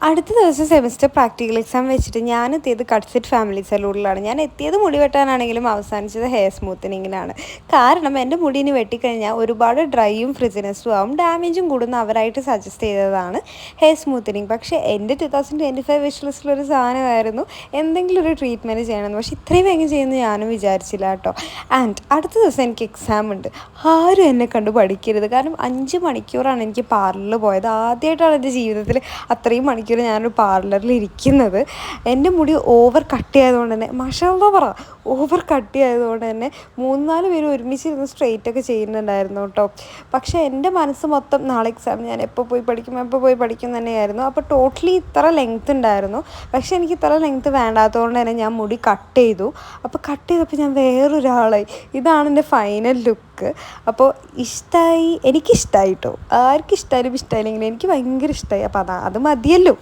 അടുത്ത ദിവസം semester practical exam വെച്ചിട്ട് ഞാൻ എത്തിയത് കട്ട്സിറ്റ് ഫാമിലി സലൂണിലാണ്. ഞാൻ എത്തിയത് മുടി വെട്ടാനാണെങ്കിലും അവസാനിച്ചത് ഹെയർ സ്മൂത്തനിങ്ങിനാണ്. കാരണം എൻ്റെ മുടിന് വെട്ടിക്കഴിഞ്ഞാൽ ഒരുപാട് ഡ്രൈയും ഫ്രിസിനെസ്സും ആവും, ഡാമേജും കൂടുന്ന അവരായിട്ട് സജസ്റ്റ് ചെയ്തതാണ് ഹെയർ സ്മൂത്തനിങ്. പക്ഷേ എൻ്റെ 2025 വിഷ് ലിസ്റ്റിലൊരു സാധനമായിരുന്നു എന്തെങ്കിലും ഒരു ട്രീറ്റ്മെൻറ്റ് ചെയ്യണമെന്ന്. പക്ഷേ ഇത്രയും വേഗം ചെയ്യുമെന്ന് ഞാനും വിചാരിച്ചില്ല കേട്ടോ. ആൻഡ് അടുത്ത ദിവസം എനിക്ക് എക്സാം ഉണ്ട്. ആരും എന്നെ കണ്ട് പഠിക്കരുത്. കാരണം 5 മണിക്കൂറാണ് എനിക്ക് പാർലറിൽ പോയത്. ആദ്യമായിട്ടാണ് എൻ്റെ ജീവിതത്തിൽ അത്രയും മണിക്കൂർ ഞാനൊരു പാർലറിൽ ഇരിക്കുന്നത്. എൻ്റെ മുടി ഓവർ കട്ട് ചെയ്തതുകൊണ്ട് തന്നെ ഓവർ കട്ട് ചെയ്തതുകൊണ്ട് തന്നെ 3-4 പേര് ഒരുമിച്ചിരുന്ന് സ്ട്രെയിറ്റ് ഒക്കെ ചെയ്യുന്നുണ്ടായിരുന്നു കേട്ടോ. പക്ഷേ എൻ്റെ മനസ്സ് മൊത്തം നാളെ എക്സാം, ഞാൻ എപ്പോൾ പോയി പഠിക്കും തന്നെയായിരുന്നു. അപ്പോൾ ടോട്ടലി ഇത്ര ലെങ്ത്ത് ഉണ്ടായിരുന്നു. പക്ഷേ എനിക്ക് ഇത്ര ലെങ്ത്ത് വേണ്ടാത്തതുകൊണ്ട് തന്നെ ഞാൻ മുടി കട്ട് ചെയ്തു. അപ്പോൾ കട്ട് ചെയ്തപ്പോൾ ഞാൻ വേറൊരാളായി. ഇതാണ് എൻ്റെ ഫൈനൽ ലുക്ക്. അപ്പോൾ എനിക്കിഷ്ടമായി കേട്ടോ. ആർക്കും ഇഷ്ടമായാലും ഇഷ്ടമായില്ലെങ്കിലും എനിക്ക് ഭയങ്കര ഇഷ്ടമായി. അപ്പോൾ അത് മതിയല്ലോ.